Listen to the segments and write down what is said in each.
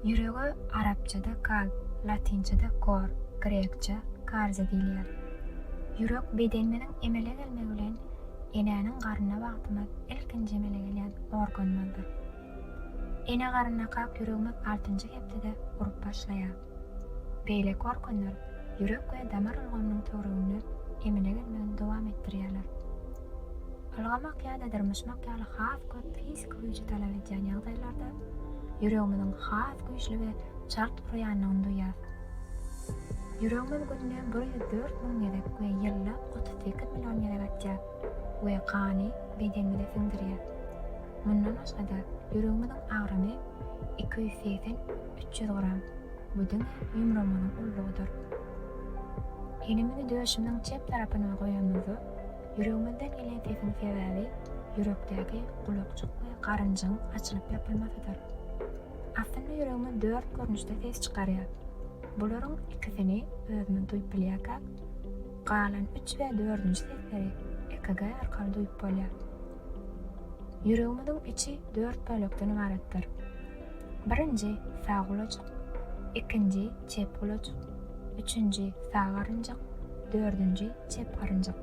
Ýüregi arapçada kalp, latinçada kor, grekçe karza diýilýär. Ýürek bedeniniň emele gelmegi bilen enäniň garnyna bagtymaz ilkinji emele gelýän organdyr. Ene garnyna kap ýüregimiz 6-njy hepdede urup başlaýar. Beýleki organlar ýürek we damar ulgamynyň töweregini emele gelmegini dowam etdirýärler. Ulgamak ýa-da dyrmyşmak ýaly has köp fizik güýji talap edýän ýagdaýlarda ýüregimiziň has güýçli we çart urýanyny duýýar. Ýüregimiz gününe 104.000 ýerek we ýylda 38 million ýerek atýar we kany bedenimize singdirýär. Mundan başga ýüregimiziň agramy 280-300 gram. Bu da ýumramynyň ullugydyr. Elimizi döşüminiň çep tarapyna goýanmyzy ýüregimizden gelen sesiň sebäbi ýürekdäki gulakçyk we garynjyň açylyp ýapylmasydyr. Aslında ýüregimiz 4 görnüşde ses çykarýar. Bularyň ikisini özümiz duýup bilýärkäk, galan 3 we 4-nji sesleri EKG arkaly duýup bolýar. Ýüregimiziň içi 4 bölekden ibaretdir. Birinji sağ gulacık, ikinji çep gulacık, üçünji sağ garynjyk, dördünji çep garynjyk.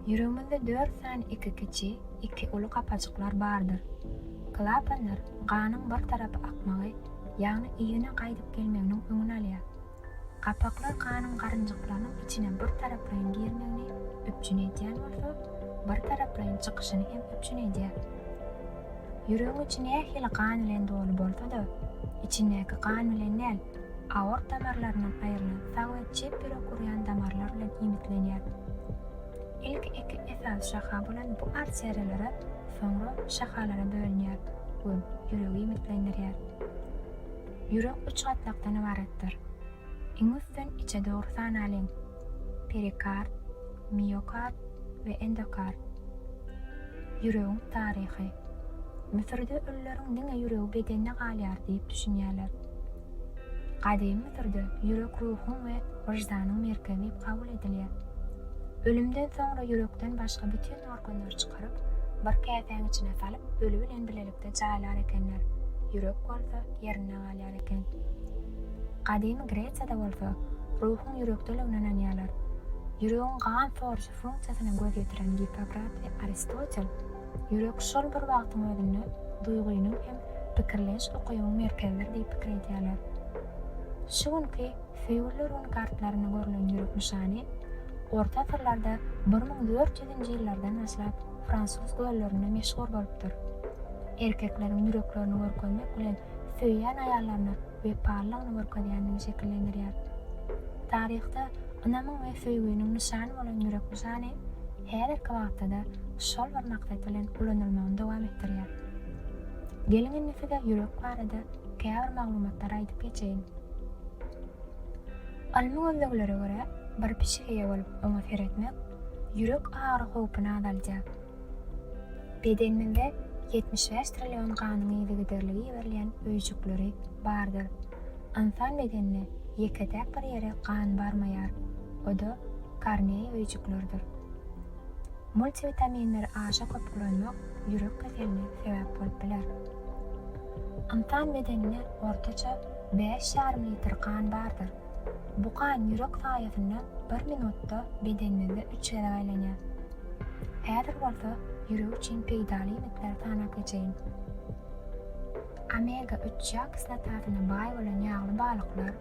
Ýüregimizde 4 sany iki kiçi, 2 uly gapajyklar bardyr. Klapanlar ganyň bir tarapy akmagy, ýagny iýine gaýdyp gelmeginiň öňüne alýar. Gapaklar ganyň garynjyklarynyň içine bir tarapyň girmegini öpçün edýän bolsa, bir tarapyň çykyşyny hem öpçün edýär. Ýüregiň içine hili gan bilen dolu bolsa-da, içindäki gan bilen näl aort damarlarynyň aýrylan sag we çep ýürek urýan damarlar bilen imitlenýär. İlk iki esas şaha bolan bu arteriýalary soňra şahalara bölünýär we ýüregi imitlendirýär. Ýürek 3 gatlakdan ibaretdir. Iň üstün içe dogry sanalyň perikard, miokard we endokard. Ýüregiň taryhy. Misirde ölüleriň diňe ýüregi bedenine galýar diýip düşünýärler. Gadymy Misirde ýürek ruhyň we wyjdanyň merkezi diýip kabul edilýär. Ölümden soňra ýürekden başga bütün organlar çykaryp, bir käseň içine salyp, ölü bilen bilelikde jaýlar ekenler. Ýürek bolsa ýerine galýar eken. Gadymy Gresiýada bolsa, ruhyň ýürekde öňlenýärler. Ýüregiň gan soruşy funksiýasyny göz ýetiren Hippokrat we Aristotel, ýürek şol bir wagtyň özünde duýgunyň hem pikirleş okuýanyň merkezleri diýip pikir edýärler. Şu günki feýürler we kartlaryna görülen ýürek nişany orta asyrlarda 1400-nji ýyllardan başlap Fransuz göllerinde meşhur bolupdyr. Erkekleriň ýüreklerini görkezmek bilen söýýän aýallaryny we parlagyny görkezýänligi şekillendirýär. Taryhda anamyň we söýgüniň nişany bolan ýürek nişany her iki wagtda şol bir maksat bilen kullanylmagyny dowam etdirýär. Gelingen nefede ýürek barada käbir maglumatlar aýdyp geçeýin. Almy gözleglere görä bir pişigiye bolup ona seretmek ýürek agry howpyny azaltýar. Bedenimizde 75 trillion ganyň ýygyderligi berilýän öýjükleri bardyr. Insan bedenine ýeketek bir ýere gan barmaýar. O da karnea öýjüklerdir. Multivitaminler aşa köp kullanmak ýürek kaseline sebäp bolup biler. Insan bedenine ortaça 5,5 litr kan bardyr. Bu kan ýürek saýasynda 1 minutda bedenimizde 3 kere aýlanýar. Häzir bolsa ýürek üçin peýdali ýemekler sanap geçeýin. Omega-3 ýağ kislatasyna baý bolan ýagly balyklar,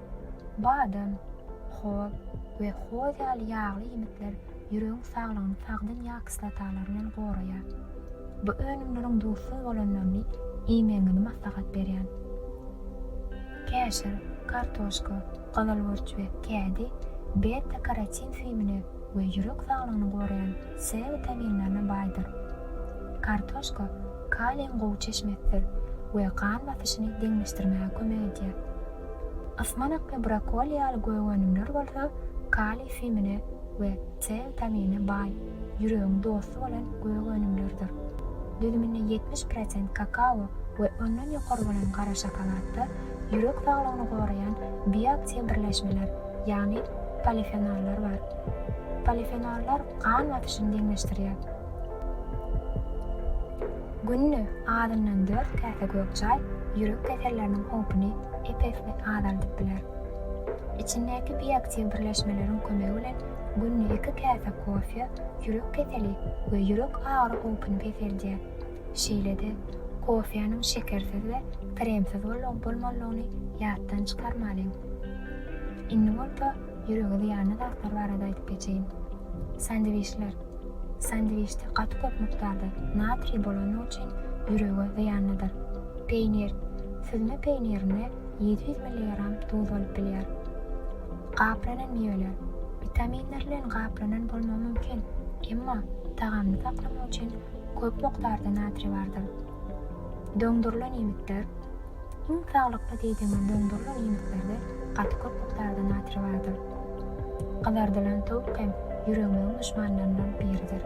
badam, hol we hol ýaly ýagly ýemekler ýüregiň saglygyny sagdyn ýağ kislotalary bilen goraýar. Bu önümleriň dusly bolanlaryny iýmegini maslahat berýär. Käşir, kartoşka, gazalwurç we kädi beta-karotin filmini we ýürek saglygyny goraýan C vitaminlerine baýdyr. Kartoşka kaliýum gowy çeşmekdir we kan basyşyny deňleşdirmäge kömek edýär. Asmanak we brokoli ýaly göýgönümler bolsa kaliýum filmini we C vitaminine baý ýüregiň dosty bolan göýgönümlerdir. Düzüminde 70% kakao we ondan ýokary bolan gara şokoladda ýürek saglygyny goraýan bioaktiw birleşmeler, ýagny polifenollar bar. Polifenollar kan basyşyny deňleşdirýär. Günlük adından 4 käse gök çay ýürek keselleriniň howpuny epesli azaldyp biler. İçindäki biýakçy birleşmeleriň kömegi bilen günne 2 käse kofia ýürek keseli we ýürek agyry howpuny beselýär. Şeýle-de kofiýanyň şekersiz we kremsiz bolmalygyny ýatdan çykarmalyň. Indi bolsa ýüregi ýanyna zatlar barada aýdyp geçeýin. Sandwiçler. Sandwiçde gaty köp mikdarda natriy bolany üçin ýürege zyanydyr. Peýnir. Süzme peýnirine 700 mg tuz bolup bilýär. Gaplanan meýeler. Vitaminler bilen gaplanan bolmagy mümkin. Emma tagamny saklamak üçin köp mikdarda natriy bardyr. Döňdürilen ýemekler. Iň saglykly diýdiňiz döňdürilen ýemeklerde gaty köp mikdarda natriy bardyr. Gazardylan towuk hem ýüregiň düşmanlaryndan biridir.